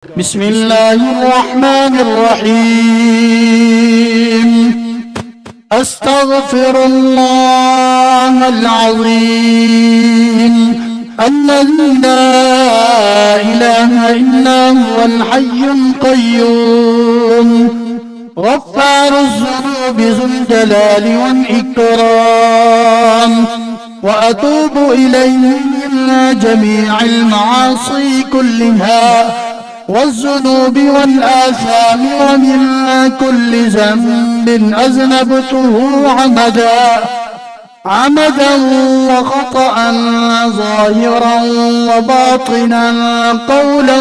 بسم الله الرحمن الرحيم. أستغفر الله العظيم الذي لا إله إلا هو الحي القيوم غفار الذنوب ذو الجلال والإكرام، وأتوب إليه من جميع المعاصي كلها والذنوب والآثام ومن كل ذنب أذنبته عمدا وخطأ ظاهرا وباطنا قولا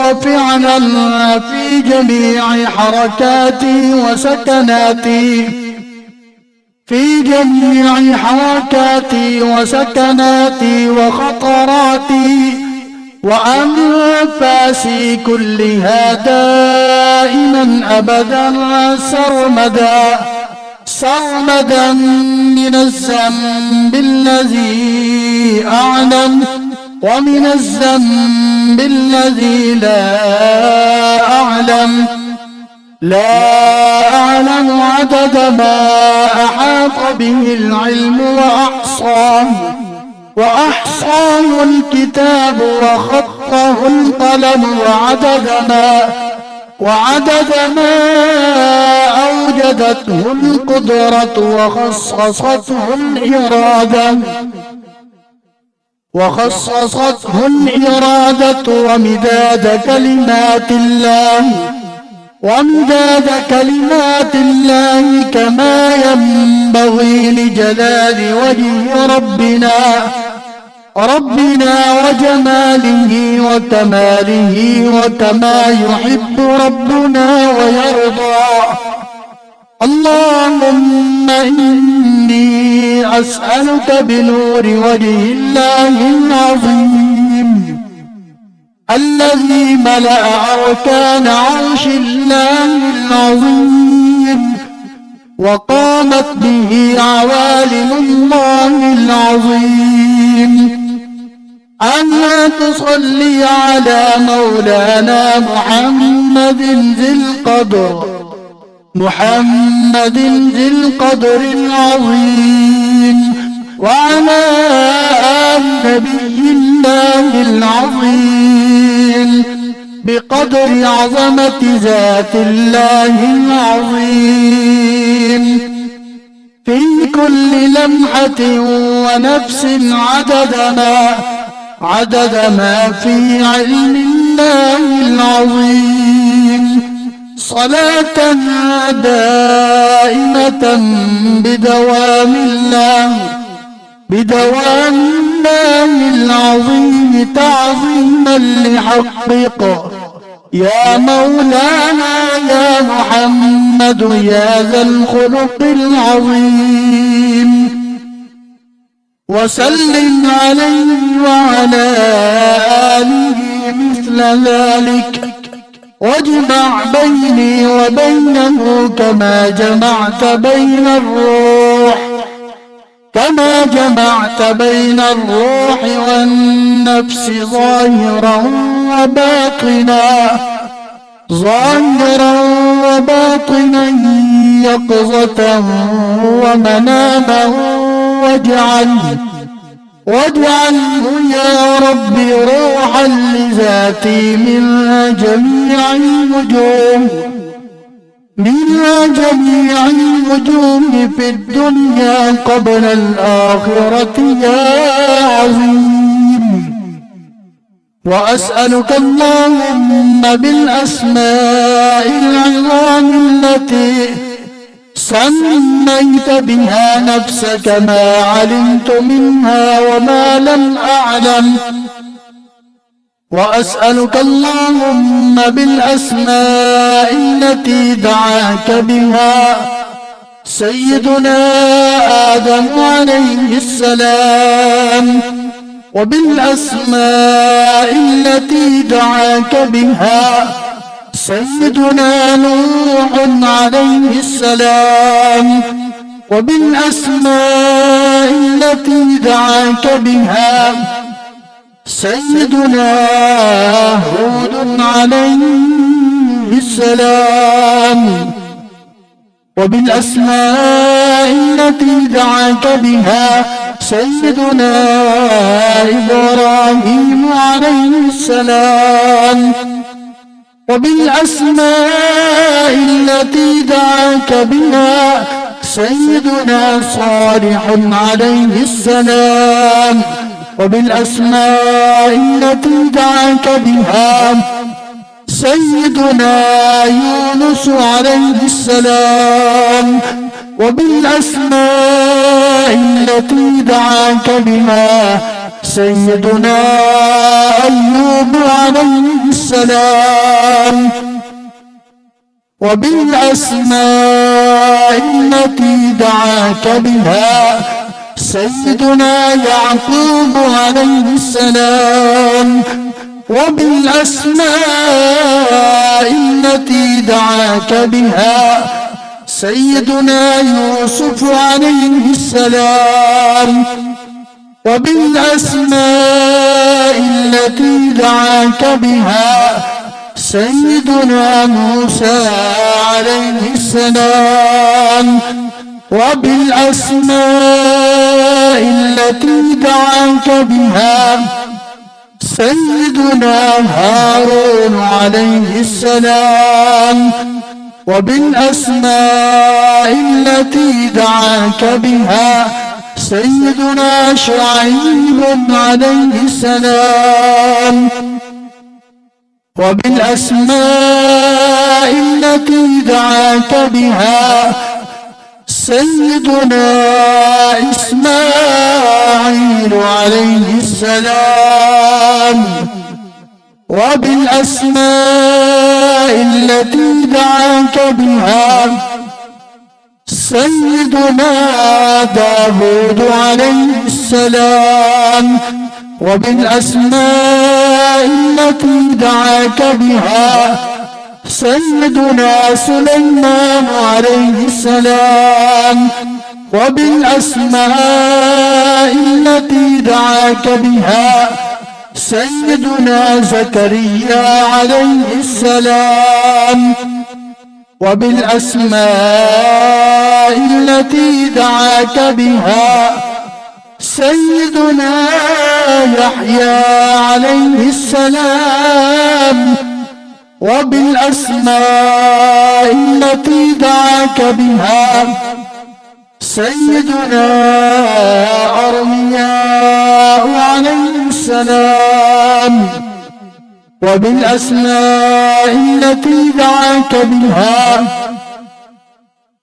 وفعلا في جميع حركاتي وسكناتي وخطراتي وأنفاسي كلها دائما أبدا سرمدا من الذنب الذي أعلم ومن الذنب الذي لا أعلم عدد ما أحاط به العلم وأحصاه الكتاب وخطه القلم وعدد ما أوجدته القدرة وخصصته الإرادة ومداد كلمات الله كما ينبغي لجلال وجه ربنا وجماله وكماله وكما يحب ربنا ويرضى. اللهم إني أسألك بنور وجه الله العظيم الذي ملأ أركان عرش الله العظيم وقامت به عوالم الله العظيم، أن تصلي على مولانا محمد ذي القدر العظيم وعلى آل نبي الله العظيم بقدر عظمة ذات الله العظيم في كل لمحة ونفس عدد ما في علم الله العظيم، صلاة دائمة بدوام الله العظيم تعظيما لحقق يا مولانا يا محمد يا ذا الخلق العظيم، وسلم عليه وعلى آله مثل ذلك، واجمع بيني وبينه كما جمعت بين الروح والنفس ظاهرا وباطنا يقظة ومناما، واجعله يا رب روحا لذاتي من جميع الوجوه في الدنيا قبل الآخرة يا عظيم. وأسألك اللهم بالأسماء العظام التي سميت بها نفسك ما علمت منها وما لم أعلم، وأسألك اللهم بالأسماء التي دعاك بها سيدنا آدم عليه السلام، وبالأسماء التي دعاك بها سيدنا نوح عليه السلام، وبالأسماء التي دعاك بها سيدنا هود عليه السلام. وبالأسماء التي دعاك بها سيدنا إبراهيم عليه السلام. وبالأسماء التي دعاك بها سيدنا صالح عليه السلام. وبالأسماء التي دعاك بها سيدنا يونس عليه السلام. وبالأسماء التي دعاك بها سيدنا أيوب عليه السلام. وبالأسماء التي دعاك بها سيدنا يعقوب عليه السلام. وبالأسماء التي دعاك بها سيدنا يوسف عليه السلام. وبالأسماء التي دعاك بها سيدنا موسى عليه السلام. وبالأسماء التي دعاك بها سيدنا هارون عليه السلام. وبالأسماء التي دعاك بها سيدنا شعيب عليه السلام. وبالأسماء التي دعاك بها سيدنا إسماعيل عليه السلام. وبالأسماء التي دعاك بها سيدنا داود عليه السلام. وبالأسماء التي دعاك بها سيدنا سليمان عليه السلام. وبالأسماء التي دعاك بها سيدنا زكريا عليه السلام. وبالأسماء التي دعاك بها سيدنا يحيى عليه السلام. وبالأسماء التي دعاك بها سيدنا أرمياء عليه السلام. وبالأسماء التي دعاك بها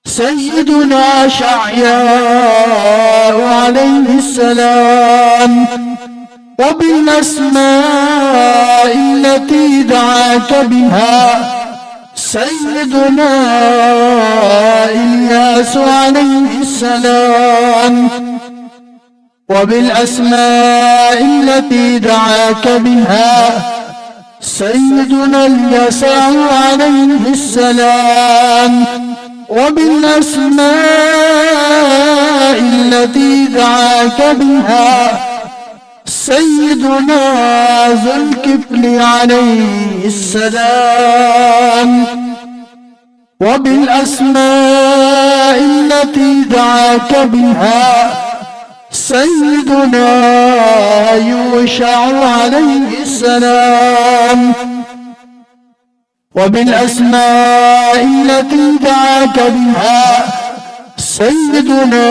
سيدنا شعياء عليه السلام. وبالأسماء التي دعاك بها سيدنا إلياس عليه السلام. وبالأسماء التي دعاك بها سيدنا اليسع عليه السلام. وبالأسماء التي دعاك بها سيدنا ذو الكفل عليه السلام. وبالأسماء التي دعاك بها سيدنا يوشع عليه السلام. وبالأسماء التي دعاك بها سيدنا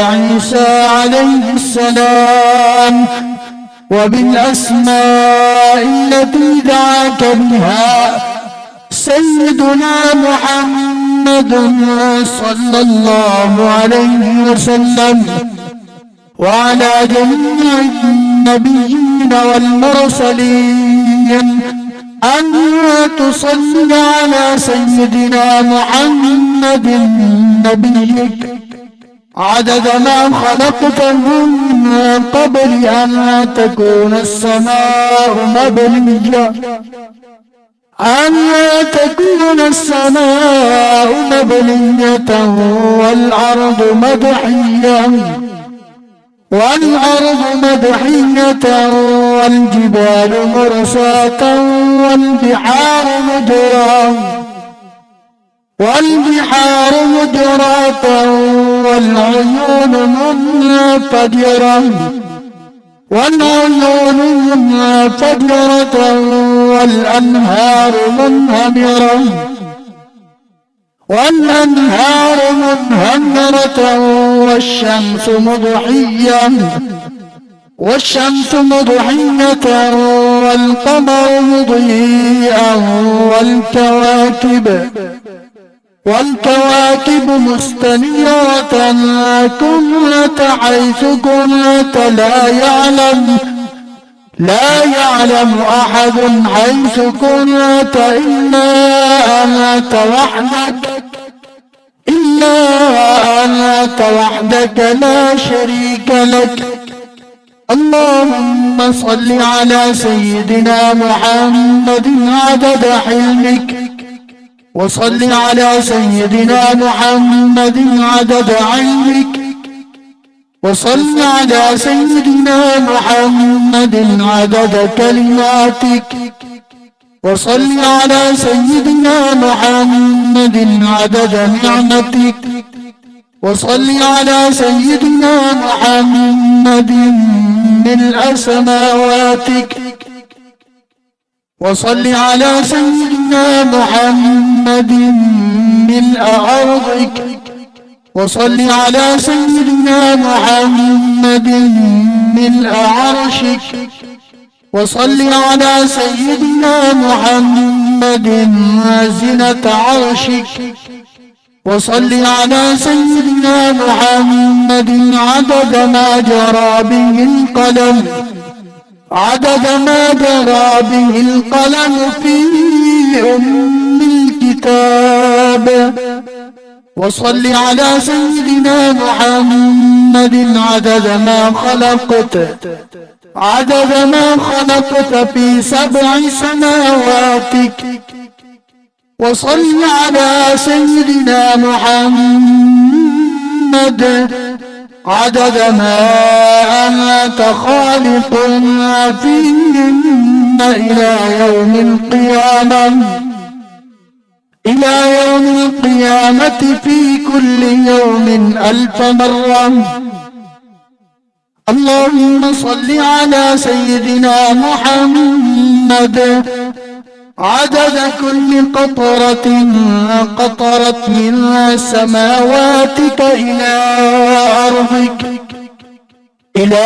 عيسى عليه السلام. وبالأسماء التي دعاك بها سيدنا محمد صلى الله عليه وسلم وعلى جميع النبيين والمرسلين أن تصلي على سيدنا محمد نبيك عدد ما خلقته من قبل أن تكون السماء مبنية والأرض مدحية والأرض مدحية والجبال مرساة والبحار مجراة والعيون منفجرة والأنهار منهمرة والشمس مضحية والقمر مضيئا والكواكب مستنيرة كنت حيث كنت لا يعلم أحد حيث كنت إلا أنت وحدك لا شريك لك. اللهم صل على سيدنا محمد عدد حلمك، وصل على سيدنا محمد عدد علمك، وصل على سيدنا محمد عدد كلماتك، وصل على سيدنا محمد عدد نعمتك، وصل على سيدنا محمد ملء سماواتك، وصل على سيدنا محمد ملء أرضك، وصل على سيدنا محمد ملء عرشك، وصل على سيدنا محمد زنة عرشك، وصل على سيدنا محمد عدد ما جرى به القلم في الكتاب. وصل على سيدنا محمد عدد ما خلقت في 7 سماواتك. وصل على سيدنا محمد عدد ما أنت خالق فيهن إلى يوم القيامة في كل يوم 1000 مرة. اللهم صل على سيدنا محمد عدد كل قطرة قطرت من سماواتك إلى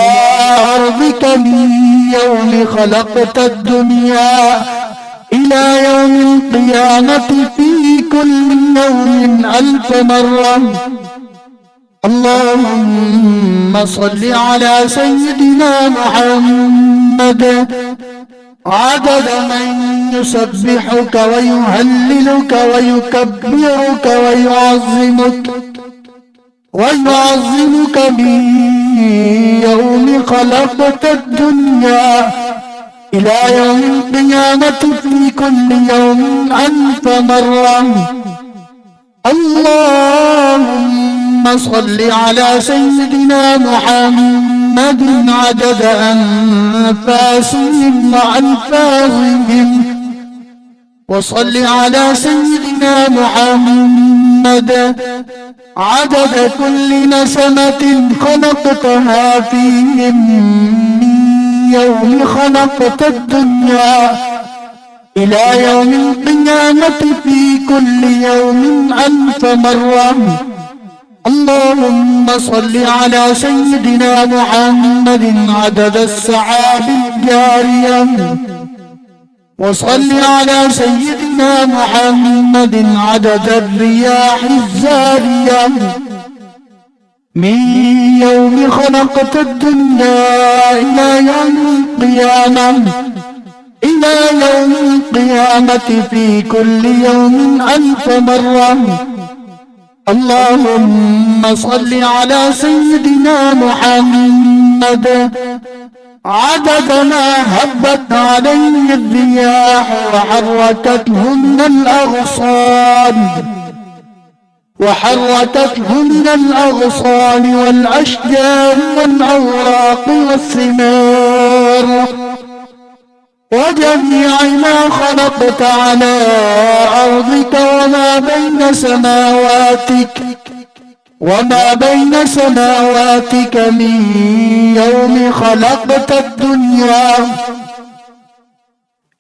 أرضك من يوم خلقت الدنيا إلى يوم القيامة في كل يوم 1000 مرة. اللهم صل على سيدنا محمد عدد من يسبحك ويهللك ويكبرك ويعظمك من يوم خلقت الدنيا إلى يوم القيامة في كل يوم 1000 مرة. اللهم صل على سيدنا محمد عدد أنفاسهم وألفاظهم، وصل على سيدنا محمد عدد كل نسمة خلقتها فيهم من يوم خلقت الدنيا إلى يوم القيامة في كل يوم 1000 مرة. اللهم صل على سيدنا محمد عدد السحاب الجارية، وصل على سيدنا محمد عدد الرياح الزارية من يوم خلقت الدنيا إلى يوم القيامة في كل يوم 1000 مرة. اللهم صل على سيدنا محمد عدد ما هبت عليه الرياح وحركتهن الأغصان وحركته من الأغصان والأشجار والأوراق والثمار وجميع ما خلقت على أرضك وما بين سماواتك من يوم خلقت الدنيا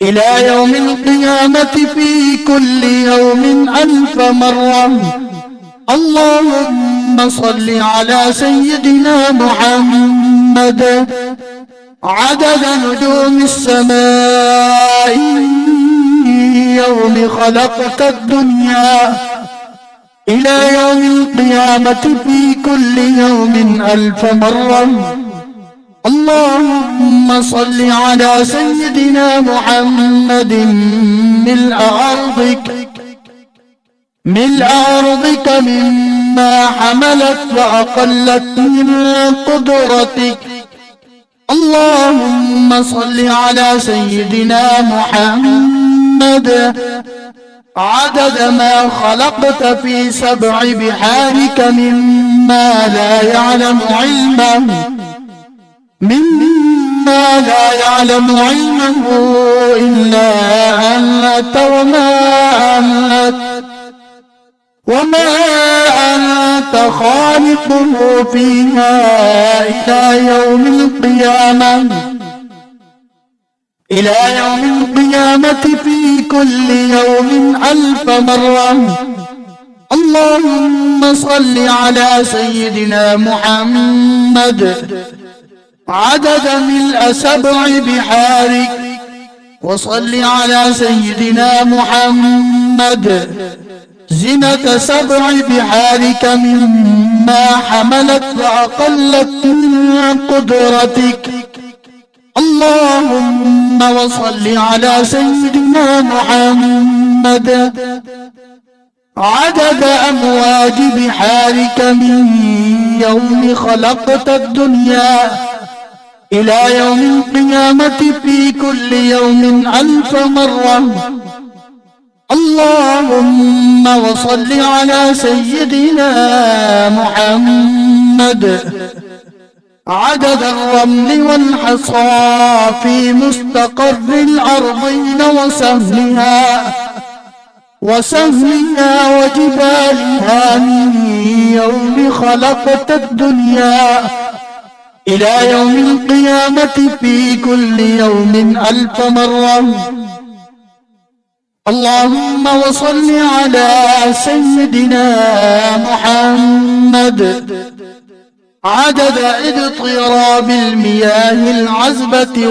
إلى يوم القيامة في كل يوم 1000 مرة. اللهم صل على سيدنا محمد عدد نجوم السماء يوم خلقت الدنيا إلى يوم القيامة في كل يوم 1000 مرة. اللهم صل على سيدنا محمد ملء أرضك مما حملت وأقلت من قدرتك. اللهم صل على سيدنا محمد عدد ما خلقت في 7 بحارك مما لا يعلم علمه إلا أنت وما أنت خالقه فيها إلى يوم القيامة في كل يوم 1000 مرة. اللهم صل على سيدنا محمد عدد ملء 7 بحارك وصل على سيدنا محمد زنة 7 بحارك مما حملت وأقلت من قدرتك. اللهم وصل على سيدنا محمد عدد أمواج بحارك من يوم خلقت الدنيا إلى يوم القيامة في كل يوم 1000 مرة. اللهم وصل على سيدنا محمد عدد الرمل والحصى في مستقر الأرضين وسهمها وجبالها من يوم خلقت الدنيا إلى يوم القيامة في كل يوم 1000 مرة. اللهم وصل على سيدنا محمد عدد اضطراب المياه العذبة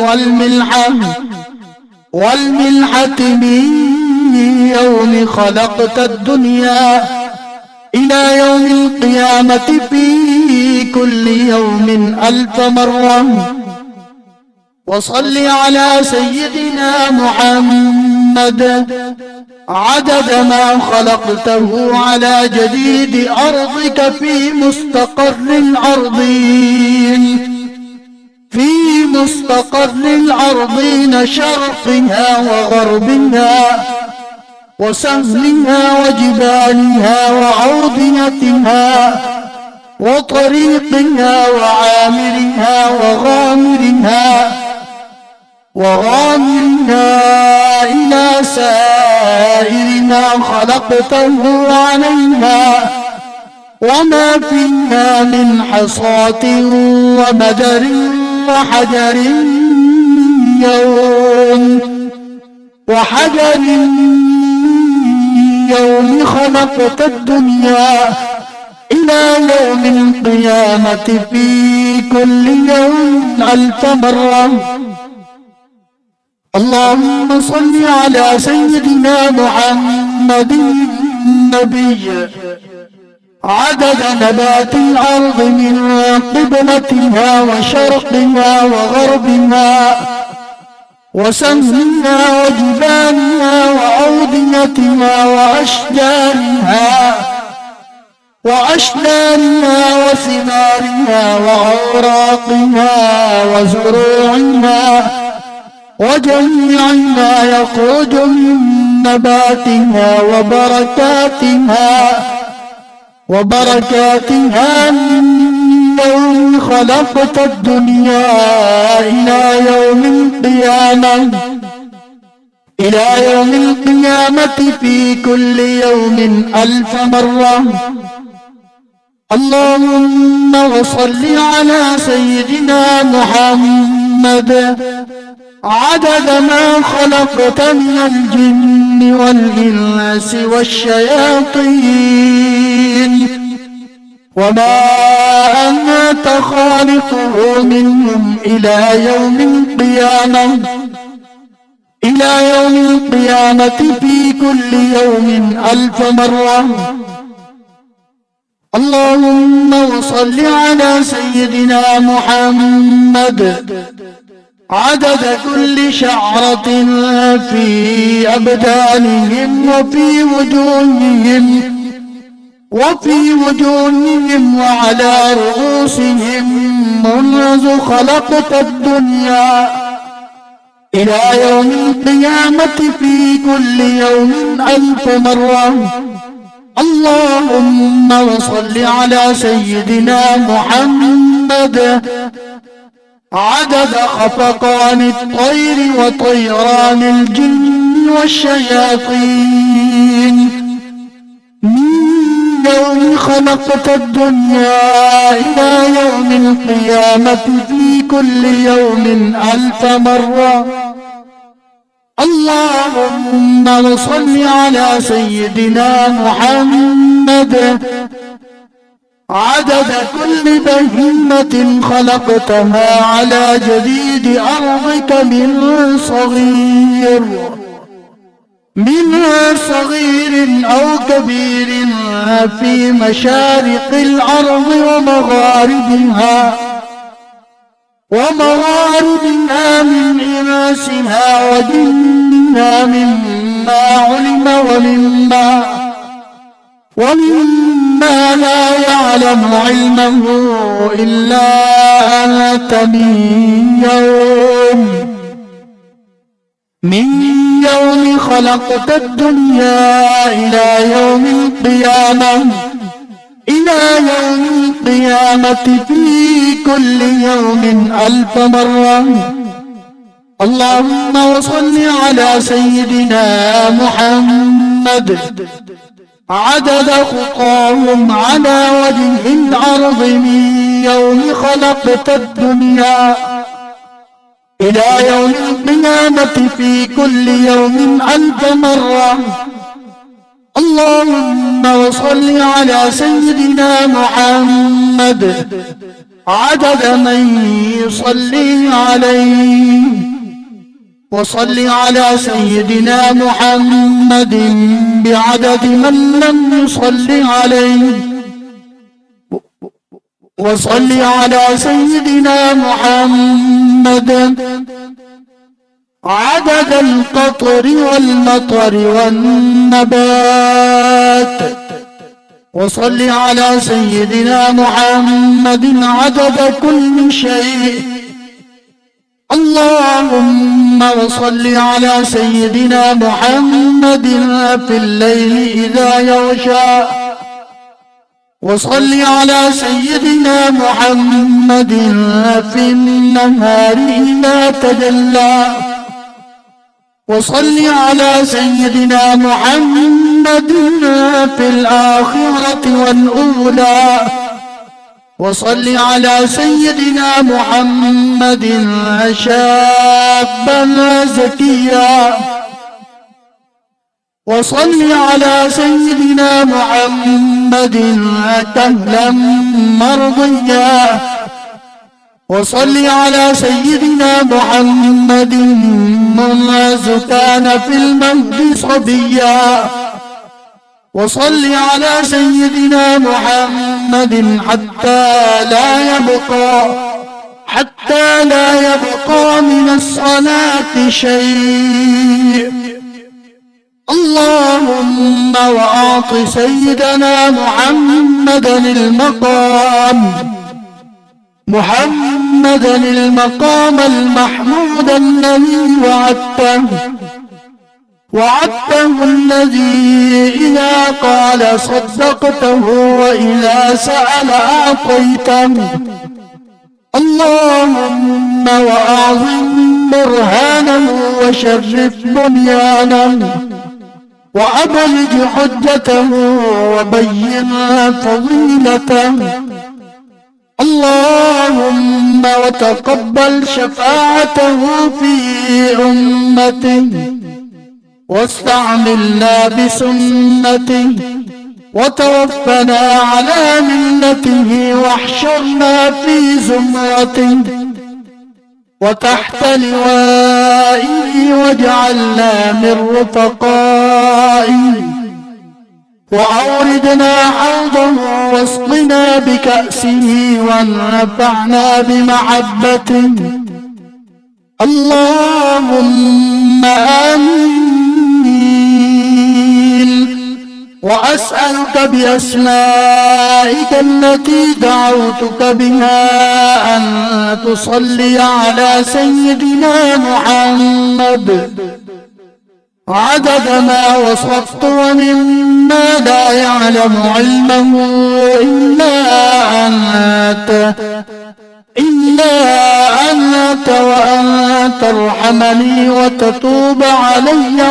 والملحة من يوم خلقت الدنيا إلى يوم القيامة في كل يوم 1000 مرة. وصل على سيدنا محمد عدد ما خلقته على جديد أرضك في مستقر الأرضين شرقها وغربها وسهلها وجبالها وأوديتها وطريقها وعامرها وغامرها إلى سائر ما خلقته عليها وما فيها من حصاة ومدر وحجر يوم خلقت الدنيا إلى يوم القيامة في كل يوم 1000 مرة. اللهم صل على سيدنا محمد النبي عدد نبات الأرض من قبلتها وشرقها وغربها وسهلها وجبالها وأوديتها وأشجارها وثمارها وأوراقها وزروعها وجميع ما يخرج من نباتها وبركاتها وبركاتها من يوم خلقت الدنيا إلى يوم القيامة في كل يوم 1000 مرة. اللهم صل على سيدنا محمد عدد ما خلقت من الجن والإنس والشياطين وما أنت خالقه منهم إلى يوم القيامة في كل يوم 1000 مرة. اللهم صل على سيدنا محمد عدد كل شعرة في أبدانهم وفي وجوههم وعلى رؤوسهم منذ خلقت الدنيا إلى يوم القيامة في كل يوم 1000 مرة. اللهم صل على سيدنا محمد عدد خفقان الطير وطيران الجن والشياطين من يوم خلقت الدنيا إلى يوم القيامة في كل يوم 1000 مرة. اللهم صل على سيدنا محمد عدد كل بهيمة خلقتها على جديد أرضك من صغير أو كبير في مشارق الأرض ومغاربها من إناسها وجنها مما علم ومما لا يعلم علمه إلا أنت من يوم خلقت الدنيا إلى يوم القيامة في كل يوم 1000 مرة. اللهم صل على سيدنا محمد عدد خطاهم على وجه الأرض من يوم خلقت الدنيا إلى يوم القيامة في كل يوم 1000 مرة. اللهم صل على سيدنا محمد عدد من يصلي عليه وصل على سيدنا محمد بعدد من لم يصل عليه وصل على سيدنا محمد عدد القطر والمطر والنبات وصل على سيدنا محمد عدد كل شيء. اللهم صل على سيدنا محمد في الليل إذا يغشى وصل على سيدنا محمد في النهار إذا تجلى وصل على سيدنا محمد في الآخرة والأولى وصل على سيدنا محمد شابا زكيا وصل على سيدنا محمد كهلا مرضيا وصل على سيدنا محمد منذ كان في المهد صبيا وصل على سيدنا محمد حتى لا يبقى من الصلاة شيء. اللهم وأعط سيدنا محمدا المقام المحمود الذي وعدته وعدته الذي إذا قال صدقته وإذا سأل أعطيته. اللهم وأعظم برهانه وشرف بنيانه وأبلج حجته وبين فضيلته. اللهم وتقبل شفاعته في أمته واستعملنا بسنته وتوفنا على ملته واحشرنا في زمرته وتحت لوائه واجعلنا من رفقائه وأوردنا حوضه واسقنا بكأسه وانفعنا بمحبته. اللهم آمين. وأسألك بأسمائك التي دعوتك بها أن تصلي على سيدنا محمد عدد ما وصفت ومما لا يعلم علمه إلا أنت وأن ترحمني وتتوب علي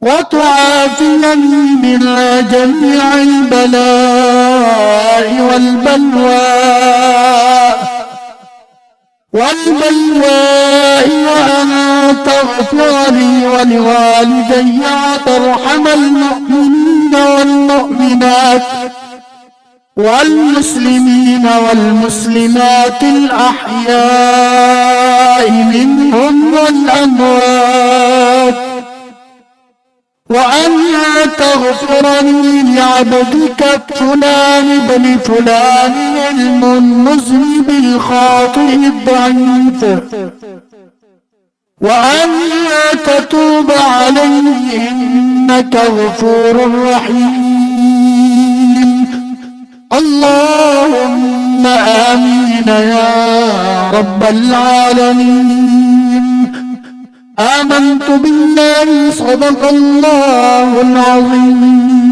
وتعافيني من جميع البلاء والبلواء وأن تغفر لي ولوالدي وترحم المؤمنين والمؤمنات والمسلمين والمسلمات الأحياء منهم والأموات وأن تغفر لي لعبدك فلان بن فلان المذنب الخاطئ الضعيف وأن تتوب عليه إنك غفور رحيم. اللهم آمين يا رب العالمين. آمنت بالله صدق الله العظيم.